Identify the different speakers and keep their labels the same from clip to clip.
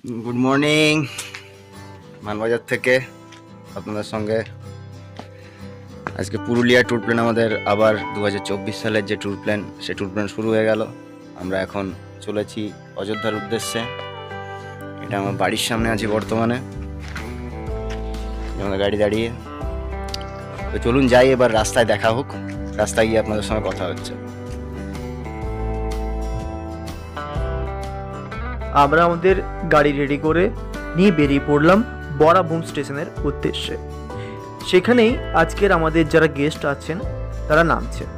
Speaker 1: Good morning Manbazar থেকে আপনাদের সঙ্গে আজকে পুরুলিয়া ট্যুর প্ল্যান আমাদের আবার 2024 সালের যে ট্যুর প্ল্যান সে ট্যুর প্ল্যান শুরু হয়ে গেল। আমরা এখন চলেছি অযোধ্যার উদ্দেশ্যে। এটা আমার বাড়ির সামনে আছি বর্তমানে, আমাদের গাড়ি দাঁড়িয়ে। তো চলুন যাই, এবার রাস্তায় দেখা হোক, রাস্তায় গিয়ে আপনাদের সঙ্গে কথা হচ্ছে।
Speaker 2: আমরা আমাদের গাড়ি রেডি করে নিয়ে বেরিয়ে পড়লাম বরাভূম স্টেশনের উদ্দেশ্যে। সেখানেই আজকের আমাদের যারা গেস্ট আছেন তারা নামছেন।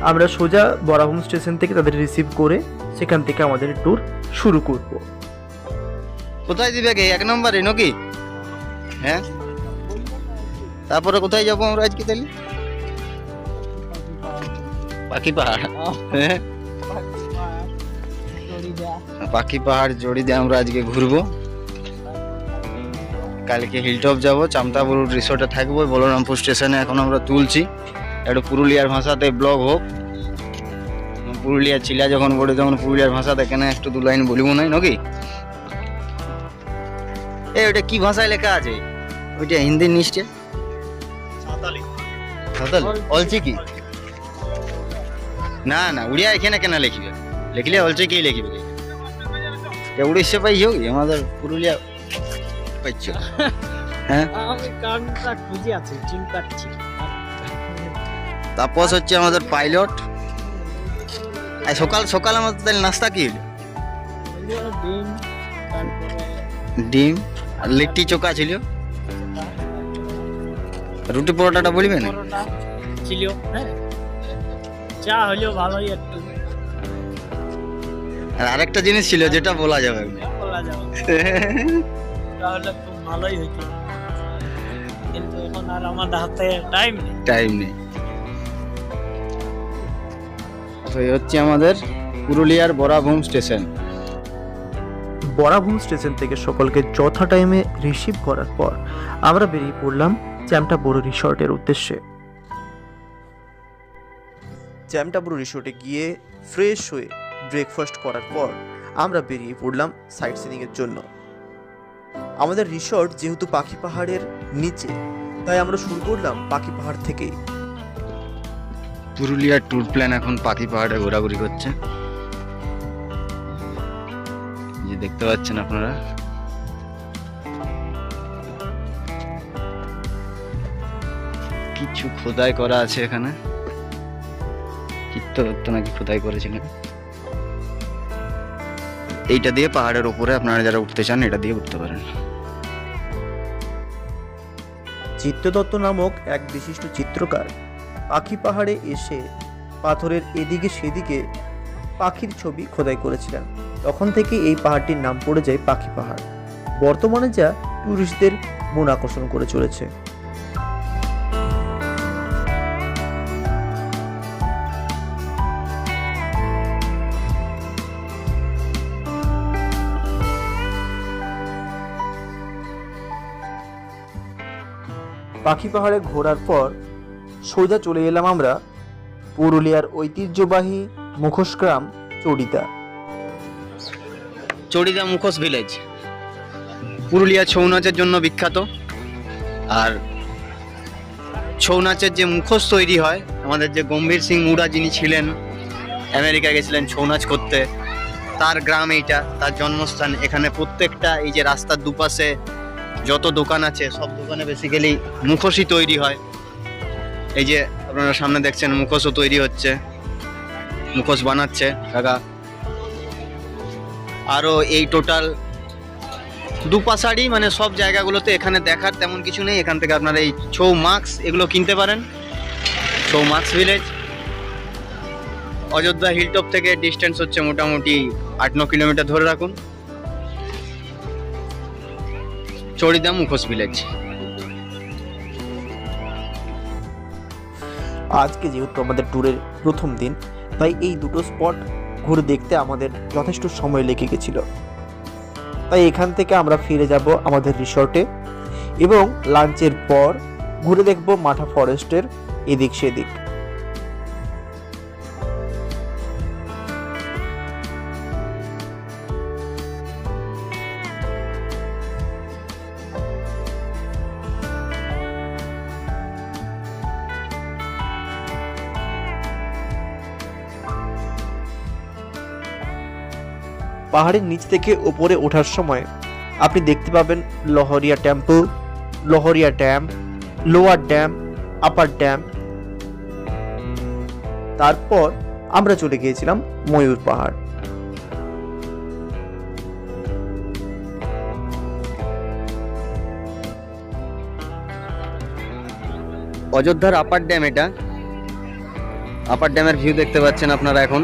Speaker 2: আমরা সোজা বরাভূম স্টেশন থেকে তাদের রিসিভ করে সেখান থেকে আমাদের ট্যুর শুরু করব।
Speaker 1: কোথায় দিবে গে? 1 নম্বরে নাকি? হ্যাঁ, তারপরে কোথায় যাবো আমরা আজকে তাহলে? পাখি পাহাড়। হ্যাঁ, পাখি পাহাড় জড়িয়ে আমরা আজকে ঘুরবো। কালকে হিলটপ যাবো, চামতাবুরু রিসোর্টে থাকবো, বলরামপুর স্টেশনে এখন আমরা তুলছি। একটু পুরুলিয়ার ভাষাতে ব্লগ হোক। পুরুলিয়া চিলা যখন বলি তখন পুরুলিয়ার ভাষাতে কেন একটু দু লাইন বলিব নাই নাকি? ওইটা কি ভাষায় লেখা আছে? ওইটা হিন্দি নিশ্চয় সাঁওতালি অলচি কি না না উড়িয়া এখানে কেন লিখবে? লিখলে অলচি কি লিখবে? উড়িষ্যা পাই হোক আমাদের পুরুলিয়া পাইছ। হ্যাঁ, তাপস হচ্ছে আমাদের পাইলট। সকাল সকাল আমাদের তাহলে নাস্তা কি হলো? ডিম আর লিট্টি চোখা ছিল। রুটি পরোটাটা বলবে না
Speaker 3: ছিল, চা হলেও ভালোই একটু।
Speaker 1: আর আরেকটা জিনিস ছিল যেটা বলা যাবে না।
Speaker 3: বলা যাবে তাহলে খুব ভালোই হইতো, কিন্তু এখন আর আমাদের হাতে টাইম নেই।
Speaker 1: তো এই হচ্ছে আমাদের পুরুলিয়ার বরাভূম স্টেশন।
Speaker 2: বরাভূম স্টেশন থেকে সকলকে যথা টাইমে রিসিভ করার পর আমরা বেরিয়ে পড়লাম চ্যামটাবুরু রিসর্টের উদ্দেশ্যে। চ্যামটাবুরু রিসর্টে গিয়ে ফ্রেশ হয়ে ব্রেকফাস্ট করার পর আমরা বেরিয়ে পড়লাম সাইট সিনিংয়ের জন্য। আমাদের রিসর্ট যেহেতু পাখি পাহাড়ের নিচে, তাই আমরা শুরু করলাম পাখি পাহাড় থেকেই।
Speaker 1: পুরুলিয়ার ট্যুর প্ল্যান এখন পাখি পাহাড়ে ঘোরাঘুরি করছে, যে দেখতে পাচ্ছেন আপনারা। কিছু খোদাই করা আছে এখানে, চিত্রদত্ত নাকি খোদাই করেছিলেন। এইটা দিয়ে পাহাড়ের উপরে আপনারা যারা উঠতে চান এটা দিয়ে উঠতে পারেন।
Speaker 2: চিত্রদত্ত নামক এক বিশিষ্ট চিত্রকার পাখি পাহাড়ে এসে পাথরের এদিকে সেদিকে পাখির ছবি খোদাই করেছিলেন। তখন থেকে এই পাহাড়টির নাম পড়ে যায় পাখি পাহাড়। বর্তমানে যা টুরিস্টদের মন আকর্ষণ করে চলেছে। পাখি পাহাড়ে ঘোরার পর সোজা চলে এলাম আমরা পুরুলিয়ার ঐতিহ্যবাহী মুখোশ গ্রাম চড়িদা।
Speaker 1: চড়িদা মুখোশ ভিলেজ পুরুলিয়া ছৌ নাচের জন্য বিখ্যাত। আর ছৌ নাচের যে মুখোশ তৈরি হয়, আমাদের যে গম্ভীর সিং মুড়া যিনি ছিলেন, আমেরিকা গেছিলেন ছৌ নাচ করতে, তার গ্রাম এইটা, তার জন্মস্থান এখানে। প্রত্যেকটা এই যে রাস্তার দুপাশে যত দোকান আছে সব দোকানে বেসিক্যালি মুখোশই তৈরি হয়। এই যে আপনারা সামনে দেখছেন মুখোশও তৈরি হচ্ছে, মুখোশ বানাচ্ছে কাকা। আরও এই টোটাল দুপাশাড়ি মানে সব জায়গাগুলোতে এখানে দেখার তেমন কিছু নেই। এখান থেকে আপনারা এই ছৌ মাস্ক এগুলো কিনতে পারেন। Chhau mask village Ayodhya hilltop থেকে ডিস্টেন্স হচ্ছে মোটামুটি 8-9 কিলোমিটার ধরে রাখুন। চড়িদা মুখোশ ভিলেজ।
Speaker 2: আজকে যেহেতু আমাদের ট্যুরের প্রথম দিন, তাই এই দুটো স্পট ঘুরে দেখতে আমাদের যথেষ্ট সময় লেগে গেছিল। তাই এখান থেকে আমরা ফিরে যাব আমাদের রিসর্টে এবং লাঞ্চের পর ঘুরে দেখব মাঠা ফরেস্টের এদিক সেদিক। পাহাড়ের নিচ থেকে ওপরে ওঠার সময় আপনি দেখতে পাবেন Lahariya temple, Lahariya dam, lower dam, upper dam. তারপর আমরা চলে গিয়েছিলাম ময়ূর পাহাড়।
Speaker 1: অযোধ্যার আপার ড্যাম, এটা আপার ড্যামের ভিউ দেখতে পাচ্ছেন আপনারা এখন।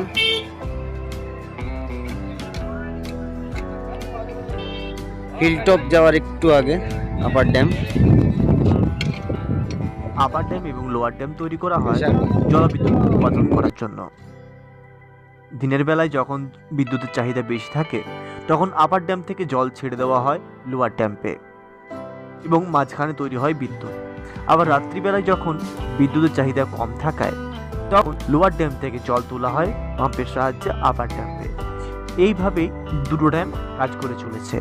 Speaker 1: হিলটপ যাওয়ার একটু আগে আপার ড্যাম।
Speaker 2: আপার ড্যাম এবং লোয়ার ড্যাম তৈরি করা হয় জলবিদ্যুৎ উৎপাদন করার জন্য। দিনের বেলায় যখন বিদ্যুতের চাহিদা বেশি থাকে তখন আপার ড্যাম থেকে জল ছেড়ে দেওয়া হয় লোয়ার ড্যাম্পে এবং মাঝখানে তৈরি হয় বিদ্যুৎ। আবার রাত্রিবেলায় যখন বিদ্যুতের চাহিদা কম থাকায় তখন লোয়ার ড্যাম থেকে জল তোলা হয় পাম্পের সাহায্যে আপার ড্যাম্পে। এইভাবেই দুটো ড্যাম কাজ করে চলেছে।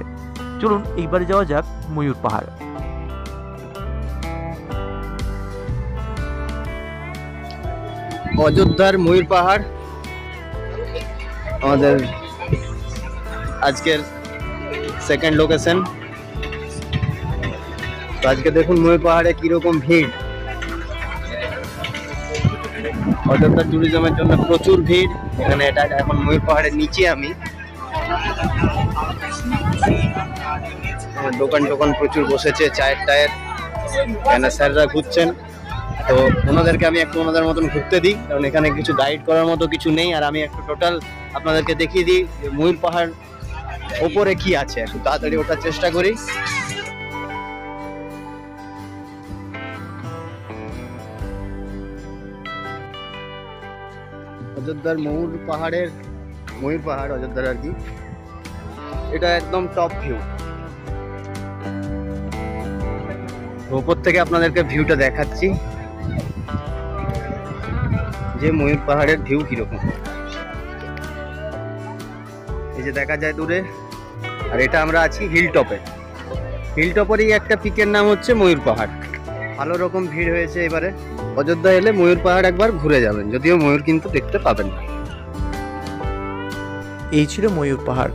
Speaker 2: চলুন এইবারে যাওয়া যাক ময়ূর পাহাড়।
Speaker 1: অযোধ্যার ময়ূর পাহাড় আমাদের আজকের সেকেন্ড লোকেশন। তো আজকে দেখুন ময়ূর পাহাড়ে কিরকম ভিড়। অযোধ্যা ট্যুরিজমের জন্য প্রচুর ভিড় এখানে। এটা এখন ময়ূর পাহাড়ের নিচে আমি, দোকান টোকান প্রচুর বসেছে, চায়ের টায়ের, এখানে স্যাররা ঘুরছেন। তো ওনাদেরকে আমি একটু ওনাদের মতন ঘুরতে দিই, কারণ এখানে কিছু গাইড করার মতো কিছু নেই। আর আমি একটু টোটাল আপনাদেরকে দেখিয়ে দিই যে ময়ূর পাহাড় ওপরে কি আছে। একটু তাড়াতাড়ি ওঠার চেষ্টা করি। অযোধ্যার ময়ূর পাহাড় অযোধ্যার আর কি, এটা একদম টপ ভিউ। উপর থেকে আপনাদেরকে ভিউটা দেখাচ্ছি যে ময়ূর পাহাড়ের ভিউ কিরকম। এই যে দেখা যায় দূরে, আর এটা আমরা আছি হিলটপে। হিলটপেরই একটা পিকের নাম হচ্ছে ময়ূর পাহাড়। ভালো রকম ভিড় হয়েছে এবারে। অযোধ্যা এলে ময়ূর পাহাড় একবার ঘুরে যাবেন, যদিও ময়ূর কিন্তু দেখতে পাবেন না।
Speaker 2: এই ছিল ময়ূর পাহাড়।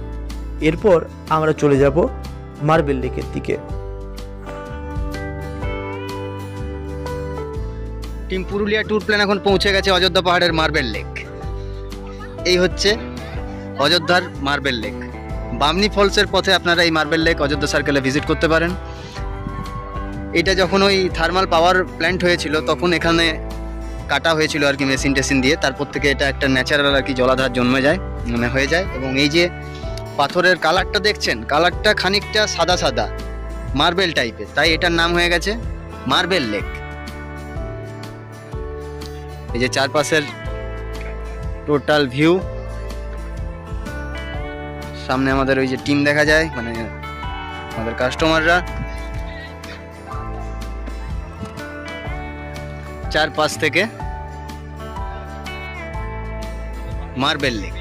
Speaker 2: এরপর আমরা চলে যাব মার্বেল লেকের দিকে।
Speaker 1: টিম পুরুলিয়া ট্যুর প্ল্যান এখন পৌঁছে গেছে অযোধ্যা পাহাড়ের মার্বেল লেক। এই হচ্ছে অযোধ্যার মার্বেল লেক। বামনি ফলসের পথে আপনারা এই মার্বেল লেক অযোধ্যা সার্কেলে ভিজিট করতে পারেন। এটা যখন ওই থার্মাল পাওয়ার প্ল্যান্ট হয়েছিল তখন এখানে কাটা হয়েছিল আর কি মেশিন টেশিন দিয়ে। তারপর থেকে এটা একটা ন্যাচারাল আর কি জলাধার জন্মে যায়, মানে হয়ে যায়। এবং এই যে পাথরের কালারটা দেখছেন, কালারটা খানিকটা সাদা সাদা মার্বেল টাইপের, তাই এটার নাম হয়ে গেছে মার্বেল লেক। এই যে চারপাশের টোটাল ভিউ, সামনে আমাদের ওই যে টিম দেখা যায়, মানে আমাদের কাস্টমাররা। চারপাশ থেকে মার্বেল লেক।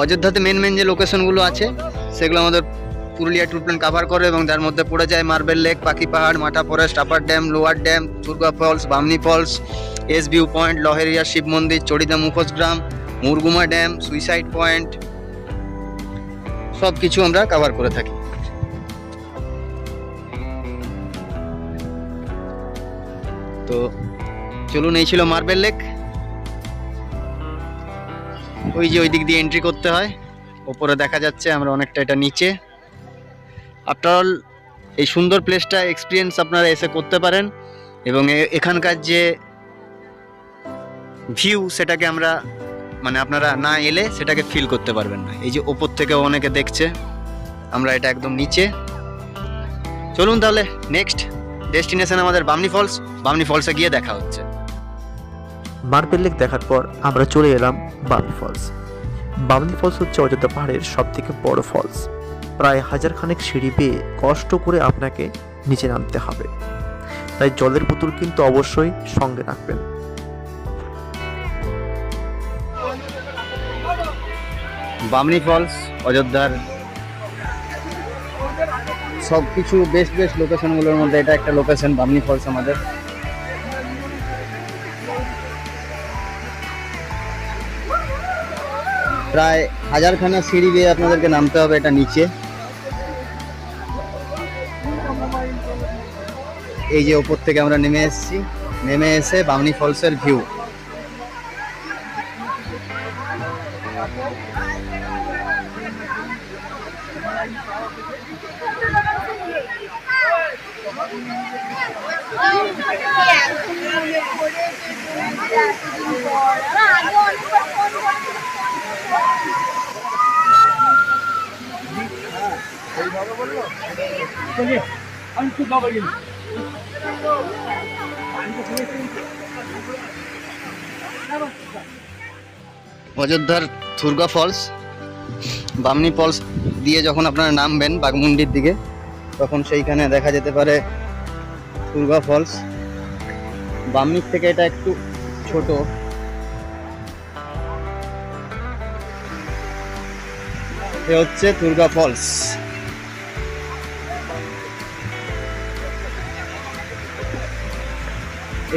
Speaker 1: অযোধ্যাতে মেন যে লোকেশনগুলো আছে সেগুলো আমাদের পুরুলিয়া ট্যুর প্ল্যান কাভার করে, এবং তার মধ্যে পড়ে যায় মার্বেল লেক, পাখি পাহাড়, Matha forest, upper dam, lower dam, Durga falls, Bamni falls, S view point, Laheria Shiv Mandir, Charida মুখোশ গ্রাম, মুরগুমা ড্যাম, সুইসাইড পয়েন্ট, সব কিছু আমরা কাভার করে থাকি। তো চলুন, এই ছিল মার্বেল লেক। ওই যে ওই দিক দিয়ে এন্ট্রি করতে হয়, ওপরে দেখা যাচ্ছে, আমরা অনেকটা এটা নিচে। আফটার অল এই সুন্দর প্লেসটা এক্সপিরিয়েন্স আপনারা এসে করতে পারেন, এবং এখানকার যে ভিউ সেটাকে আমরা মানে আপনারা না এলে সেটাকে ফিল করতে পারবেন না। এই যে ওপর থেকে অনেকে দেখছে, আমরা এটা একদম নিচে। চলুন তাহলে নেক্সট ডেস্টিনেশন আমাদের বামনি ফলস। বামনি ফলসে গিয়ে দেখা হচ্ছে।
Speaker 2: মার্বেল লেক দেখার পর আমরা চলে এলাম বামনি ফলস। বামনি ফলস হচ্ছে অযোধ্যা পাহাড়ের সব থেকে বড় ফলস। প্রায় 1000 খানেক সিঁড়ি বেয়ে কষ্ট করে আপনাকে নিচে নামতে হবে, তাই জলের বোতল কিন্তু অবশ্যই সঙ্গে রাখবেন।
Speaker 1: বামনি ফলস অযোধ্যার সব কিছু বেস্ট লোকেশনগুলোর মধ্যে এটা একটা লোকেশন, বামনি ফলস আমাদের। প্রায় 1000খানা সিঁড়ি বেয়ে আপনাদেরকে নামতে হবে এটা নিচে। এই যে ওপর থেকে আমরা নেমে এসেছি, নেমে এসে বামনি ফলসের ভিউ। অযোধ্যার থুরগা ফলস, বামনি ফলস দিয়ে যখন আপনারা নামবেন বাগমুন্ডির দিকে, তখন সেইখানে দেখা যেতে পারে থুরগা ফলস। বামনির থেকে এটা একটু ছোট। এ হচ্ছে থুরগা ফলস।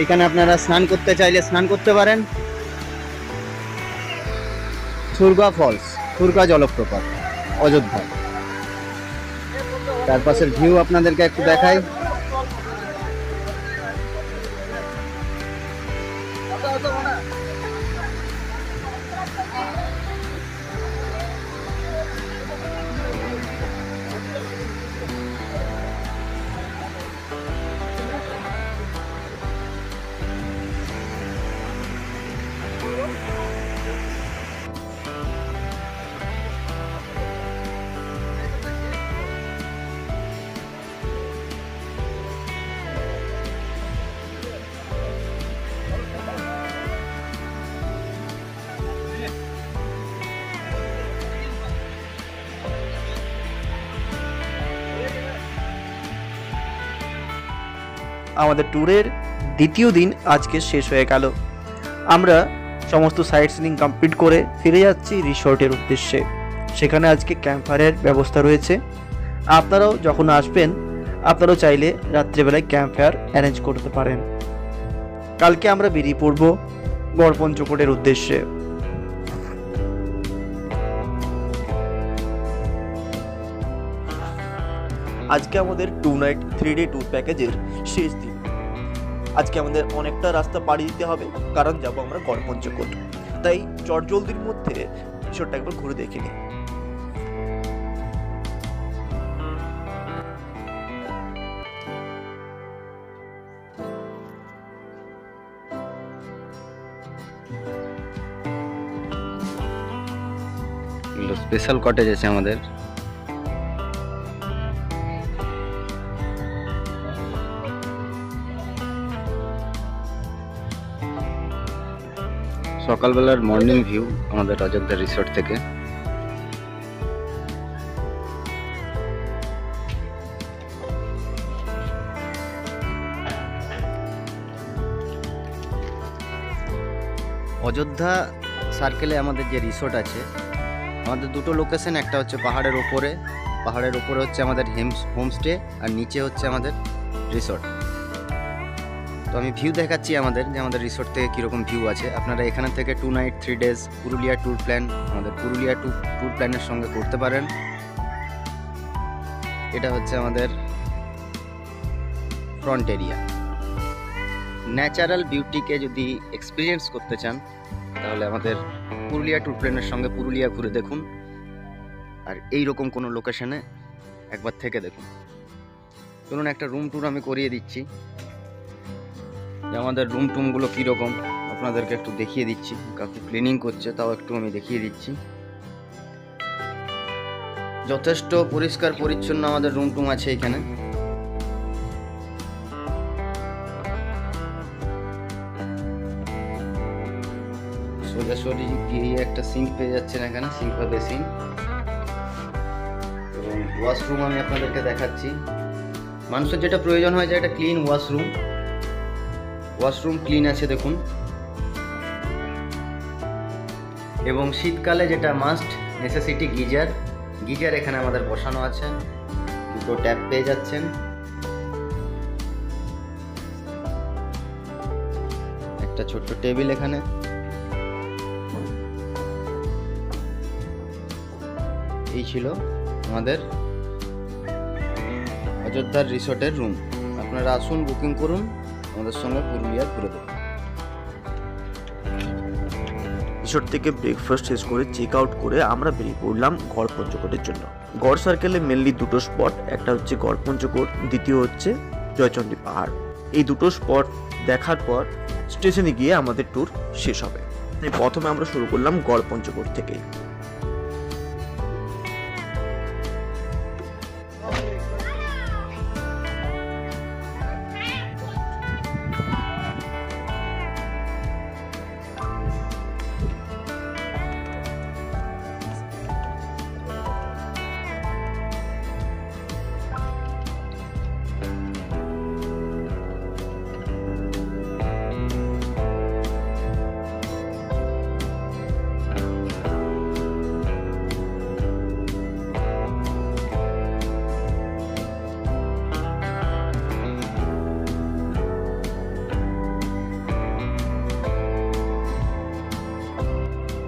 Speaker 1: এইখানে আপনারা স্নান করতে চাইলে স্নান করতে পারেন। থুরগা ফলস, থুরগা জলপ্রপাত, অযোধ্যা। চারপাশের ভিউ আপনাদেরকে একটু দেখাই।
Speaker 2: আমাদের ট্যুরের দ্বিতীয় দিন আজকে শেষ হয়ে গেল। আমরা সমস্ত সাইট সিনিং কমপ্লিট করে ফিরে যাচ্ছি রিসর্টের উদ্দেশ্যে। সেখানে আজকে ক্যাম্প ফায়ারের ব্যবস্থা রয়েছে। আপনারাও যখন আসবেন, আপনারাও চাইলে রাত্রেবেলায় ক্যাম্প ফায়ার অ্যারেঞ্জ করতে পারেন। কালকে আমরা বেরিয়ে পড়ব গড়পঞ্চকোটের উদ্দেশ্যে। আজকে আমাদের 2 নাইট 3 ডে ট্যুর প্যাকেজের শেষ দিন। আজকে আমাদের অনেকটা রাস্তা পাড়ি দিতে হবে, কারণ যাব আমরা গড়পঞ্চকোট। তাই চটজলদির মধ্যে রিসর্টটা একবার ঘুরে দেখে নিই।
Speaker 1: স্পেশাল কটেজ আছে আমাদের। সকালবেলার মর্নিং ভিউ আমাদের অযোধ্যা রিসর্ট থেকে। অযোধ্যা সার্কেলে আমাদের যে রিসর্ট আছে, আমাদের দুটো লোকেশন, একটা হচ্ছে পাহাড়ের ওপরে, হচ্ছে আমাদের হোমস্টে, আর নিচে হচ্ছে আমাদের রিসর্ট। তো আমি ভিউ দেখাচ্ছি আমাদের, যে আমাদের রিসর্ট থেকে কীরকম ভিউ আছে। আপনারা এখানে থেকে 2 night 3 days Purulia tour plan, আমাদের পুরুলিয়া ট্যুর প্ল্যানের সঙ্গে করতে পারেন। এটা হচ্ছে আমাদের ফ্রন্ট এরিয়া। ন্যাচারাল বিউটিকে যদি এক্সপিরিয়েন্স করতে চান, তাহলে আমাদের পুরুলিয়া ট্যুর প্ল্যানের সঙ্গে পুরুলিয়া ঘুরে দেখুন, আর এই রকম কোনো লোকেশনে একবার থেকে দেখুন। চলুন একটা রুম ট্যুর আমি করিয়ে দিচ্ছি, যে আমাদের রুম টুমগুলো কীরকম আপনাদেরকে একটু দেখিয়ে দিচ্ছি। কাকু ক্লিনিং করছে, তাও একটু আমি দেখিয়ে দিচ্ছি। যথেষ্ট পরিষ্কার পরিচ্ছন্ন আমাদের রুম টুম আছে এখানে। সোজাসুজি গিয়ে একটা সিঙ্ক পেয়ে যাচ্ছেন এখানে, সিঙ্ক বা বেসিন, এবং ওয়াশরুম আমি আপনাদেরকে দেখাচ্ছি। মানুষের যেটা প্রয়োজন হয় যে একটা ক্লিন ওয়াশরুম ক্লিন আছে দেখুন। এবং শীতকালে যেটা মাস্ট নেসেসিটি, গিজার এখানে আমাদের বসানো আছে। দুটো ট্যাপ পেয়ে যাচ্ছেন। একটা ছোট্ট টেবিল এখানে। এই ছিল আমাদের অযোধ্যার রিসোর্টের রুম। আপনারা আসুন, বুকিং করুন, আমাদের সঙ্গে পুরুলিয়া ঘুরে দেবেন।
Speaker 2: রিসোর্ট থেকে ব্রেকফাস্ট শেষ করে চেক আউট করে আমরা বেরিয়ে পড়লাম গড় পঞ্চকোটের জন্য। গড় সার্কেলে মেনলি দুটো স্পট, একটা হচ্ছে গড় পঞ্চকোট, দ্বিতীয় হচ্ছে জয়চণ্ডী পাহাড়। এই দুটো স্পট দেখার পর স্টেশনে গিয়ে আমাদের ট্যুর শেষ হবে। তাই প্রথমে আমরা শুরু করলাম গড় পঞ্চকোট থেকে।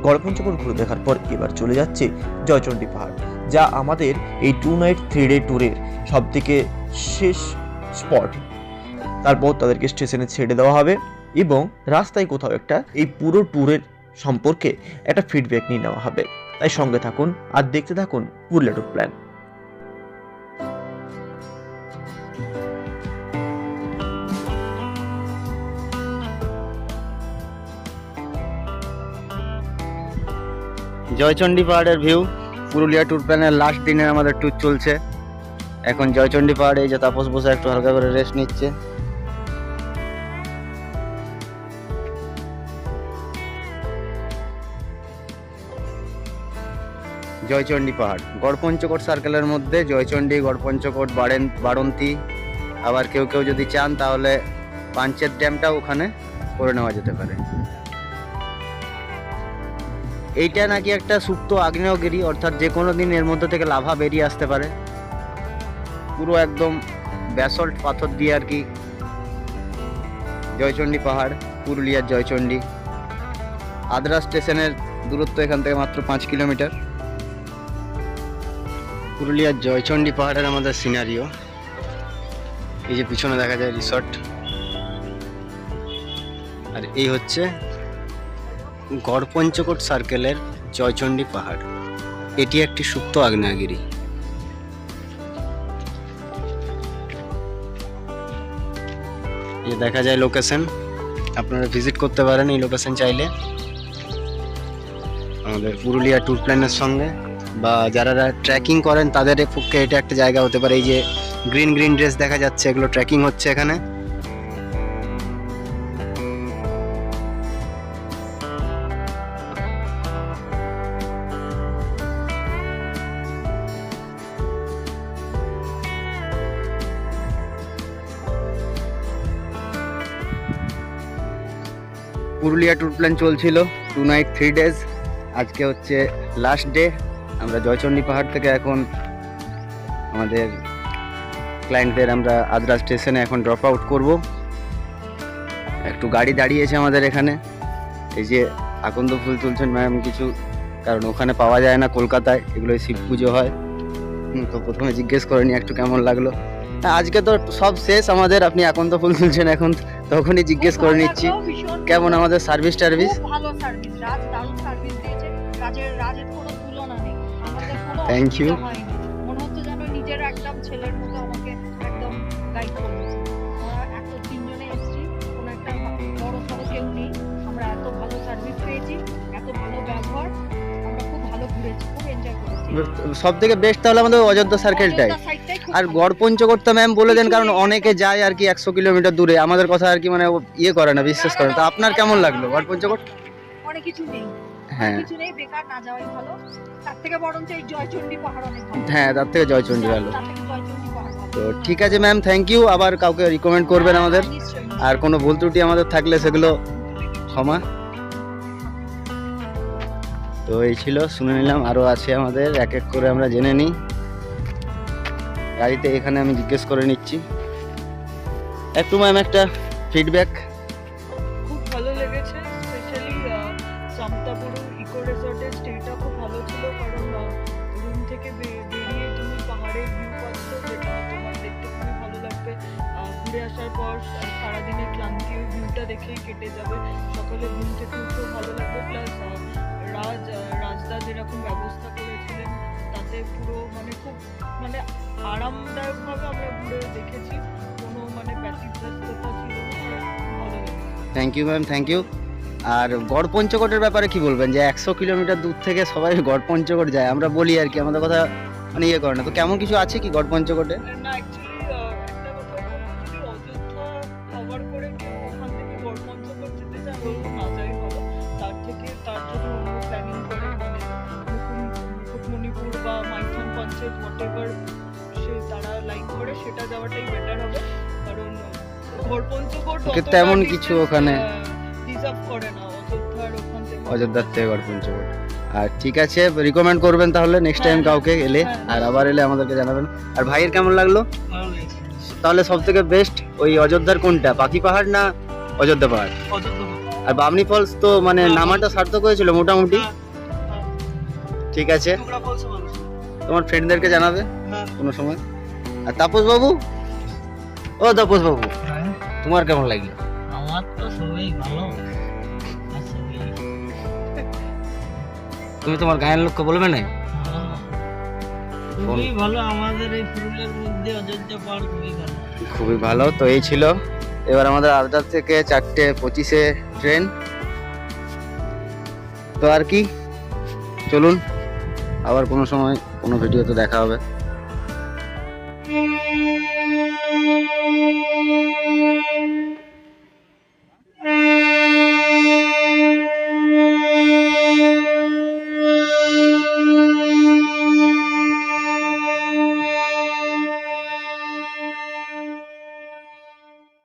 Speaker 2: গড়পঞ্চকোট ঘুরে দেখার পর এবার চলে যাচ্ছে জয়চণ্ডী পাহাড়, যা আমাদের এই 2 নাইট 3 ডে ট্যুরের সব থেকে শেষ স্পট। তারপর তাদেরকে স্টেশনে ছেড়ে দেওয়া হবে এবং রাস্তায় কোথাও একটা এই পুরো ট্যুরের সম্পর্কে একটা ফিডব্যাক নিয়ে নেওয়া হবে। তাই সঙ্গে থাকুন আর দেখতে থাকুন পুরুলিয়া ট্যুর প্ল্যান।
Speaker 1: জয়চণ্ডী পাহাড়ের ভিউ। পুরুলিয়া ট্যুর প্ল্যানের লাস্ট দিনে আমাদের ট্যুর চলছে। এখন জয়চণ্ডী পাহাড়ে এই যে তাপস বসে একটু হালকা করে রেস্ট নিচ্ছে। জয়চণ্ডী পাহাড় গড়পঞ্চকোট সার্কেলের মধ্যে জয়চণ্ডী, গড়পঞ্চকোট, বাড়ন্তী, আবার কেউ কেউ যদি চান তাহলে পাঞ্চেত ড্যামটাও ওখানে করে নেওয়া যেতে পারে। এইটা নাকি একটা সুপ্ত আগ্নেয়গিরি, অর্থাৎ যে কোনো দিন এর মধ্যে থেকে লাভা বেরিয়ে আসতে পারে। পুরো একদম ব্যাসল্ট পাথর দিয়ে আর কি জয়চণ্ডী পাহাড়, পুরুলিয়ার জয়চণ্ডী। আদ্রা স্টেশনের দূরত্ব এখান থেকে মাত্র 5 কিলোমিটার। পুরুলিয়ার জয়চণ্ডী পাহাড়ের আমাদের সিনারিও। এই যে পিছনে দেখা যায় রিসর্ট, আর এই হচ্ছে গড়পঞ্চকোট সার্কেলের জয়চণ্ডী পাহাড়। এটি একটি সুপ্ত আগ্নেয়গিরি। এই দেখা যায় লোকেশন, আপনারা ভিজিট করতে পারেন এই লোকেশন চাইলে আমাদের পুরুলিয়া ট্যুর প্ল্যানের সঙ্গে, বা যারা ট্রেকিং করেন তাদের পক্ষে এটা একটা জায়গা হতে পারে। এই যে গ্রিন গ্রিন ড্রেস দেখা যাচ্ছে, এগুলো ট্রেকিং হচ্ছে এখানে। পুরুলিয়া ট্যুর প্ল্যান চলছিল 2 নাইট 3 ডেজ। আজকে হচ্ছে লাস্ট ডে। আমরা জয়চণ্ডী পাহাড় থেকে এখন আমাদের ক্লায়েন্টদের আমরা আদ্রা স্টেশনে এখন ড্রপ আউট করবো। একটু গাড়ি দাঁড়িয়েছে আমাদের এখানে। এই যে আকন্দ ফুল তুলছেন ম্যাম কিছু, কারণ ওখানে পাওয়া যায় না কলকাতায়, এগুলো শিব পুজো হয়। তো প্রথমে জিজ্ঞেস করে নি একটু কেমন লাগলো। আজকে তো সব শেষ আমাদের, আপনি আকন্দ ফুল তুলছেন এখন, তখনই জিজ্ঞেস করে নিচ্ছি কেমন আমাদের সার্ভিস টার্ভিস।
Speaker 4: ভালো সার্ভিস, রাজ দারুণ সার্ভিস দিয়েছে। রাজের কোনো তুলনা নেই। আমাদের কোনো
Speaker 1: Thank you.
Speaker 4: অসুবিধা হয়নি। মনে হচ্ছে যেন নিজের একদম ছেলের মতো আমাকে একদম গাইড করেছে। আমরা এত 3 জনে এসেছি, কোনো একটা বড় সড়ো কেউ নেই। আমরা এত ভালো সার্ভিস পেয়েছি, এত ভালো ব্যবহার, আমরা খুব ভালো ঘুরেছি, খুব এনজয় করেছি।
Speaker 1: সব থেকে বেস্ট তাহলে আমাদের অযোধ্যা সার্কেলটাই।
Speaker 4: অযোধ্যা সাইডটাই খুব
Speaker 1: আর
Speaker 4: ভালো।
Speaker 1: গড়পঞ্চকোট তো ম্যাম বলে দেন, কারণ অনেকে যায় আর কি 100 কিলোমিটার দূরে, আমাদের কথা আর কি মানে ও ইয়ে করে না, বিশ্বাস করে না। তো আপনার কেমন লাগলো গড়পঞ্চকোট?
Speaker 4: অনেক কিছু নেই,
Speaker 1: হ্যাঁ
Speaker 4: কিছু নেই, বেকার না যাওয়াই ভালো। তার থেকে বরঞ্চ এই জয়চণ্ডী পাহাড় অনেক ভালো।
Speaker 1: হ্যাঁ, তার থেকে জয়চণ্ডী ভালো।
Speaker 4: তার থেকে জয়চণ্ডী পাহাড় ভালো।
Speaker 1: তো ঠিক আছে ম্যাম, থ্যাংক ইউ। আবার কাউকে রিকমেন্ড করবেন আমাদের,
Speaker 4: নিশ্চয়ই,
Speaker 1: আর কোনো ভুল ত্রুটি আমাদের থাকলে সেগুলো ক্ষমা। তো এই ছিল, শুনে নিলাম, আরও আছে আমাদের, এক এক করে আমরা জেনে নিই। গাড়িতে এখানে আমি জিজ্ঞেস করে নিচ্ছি একটু ম্যাম একটা ফিডব্যাক।
Speaker 5: খুব ভালো লেগেছে, স্পেশালি সামতাপুরু ইকো রিসর্টের স্টেটা খুব ভালো ছিল, কারণ রুম থেকে থেকে বেরিয়ে তুমি পাহাড়ের ভিউ পাচ্ছ, যেটা তোমার দেখতে খুবই ভালো লাগবে। ঘুরে আসার পর সারাদিনের ক্লান্তি ওই ভিউটা দেখেই কেটে যাবে। সকালে ঘুম থেকে উঠতেও ভালো লাগবে। প্লাস রাজদা যেরকম ব্যবস্থা করেছিলেন তাতে পুরো মানে খুব মানে আরামদায়কভাবে আমরা ঘুরে দেখেছি, কোনো মানে ব্যতিব্যস্ততা ছিল না, আর ভালো লেগেছে।
Speaker 1: Thank you ma'am, thank you. আর গড় পঞ্চকোটের ব্যাপারে কি বলবেন, যে 100 কিলোমিটার দূর থেকে সবাই গড় পঞ্চকোট যায়, আমরা বলি আর কি, আমাদের কথা মানে ইয়ে করে না, তো কেমন কিছু আছে কি গড় পঞ্চকোটে?
Speaker 5: না অ্যাকচুয়ালি একটা কথা বলবো, যদি অযোধ্যা কভার করে কেউ ওখান থেকে গড়পঞ্চকোট যেতে চায় বলবো না যাই ভালো। তার জন্য অন্য প্ল্যানিং করে মানে মুকুটমণিপুর বা মাইথন পঞ্চায়েত হোয়াটএভার তারা লাইক করে সেটা যাওয়াটাই বেটার হবে, কারণ গড়পঞ্চকোট
Speaker 1: ওকে তেমন কিছু ওখানে
Speaker 5: ডিজার্ভ করে না অযোধ্যার ওখান থেকে।
Speaker 1: অযোধ্যার থেকে গড় পঞ্চকোট। আর ঠিক আছে, রিকমেন্ড করবেন তাহলে নেক্সট টাইম
Speaker 5: হ্যাঁ,
Speaker 1: কাউকে এলে,
Speaker 5: হ্যাঁ।
Speaker 1: আর আবার এলে আমাদেরকে জানাবেন। আর ভাইয়ের কেমন লাগলো?
Speaker 3: ভালো লেগেছে।
Speaker 1: তাহলে সব থেকে বেস্ট ওই অযোধ্যার কোনটা, পাখি পাহাড় না অযোধ্যা পাহাড়?
Speaker 3: অযোধ্যা
Speaker 1: আর বামনি ফলস তো মানে
Speaker 3: হ্যাঁ।
Speaker 1: নামাটা সার্থক হয়েছিল মোটামুটি। ঠিক আছে,
Speaker 3: তোমরা বলছো মানুষ।
Speaker 1: তোমার ফ্রেন্ডদেরকে জানাবে
Speaker 3: হ্যাঁ।
Speaker 1: কোনো সময়। আর তাপস বাবু, ও তাপস বাবু, তোমার কেমন লাগলো?
Speaker 3: আমার তো সবাই ভালো।
Speaker 1: তুমি তোমার গায়ের লোককে বলবে না?
Speaker 3: খুবই ভালো, আমাদের এই পুরুলিয়ার মধ্যে অযোধ্যা পাহাড় খুবই ভালো।
Speaker 1: খুবই ভালো। তো এই ছিল, এবার আমাদের আদ্রা থেকে 4:25-এ ট্রেন। তো আর কি, চলুন আবার কোনো সময় কোনো ভিডিওতে দেখা হবে।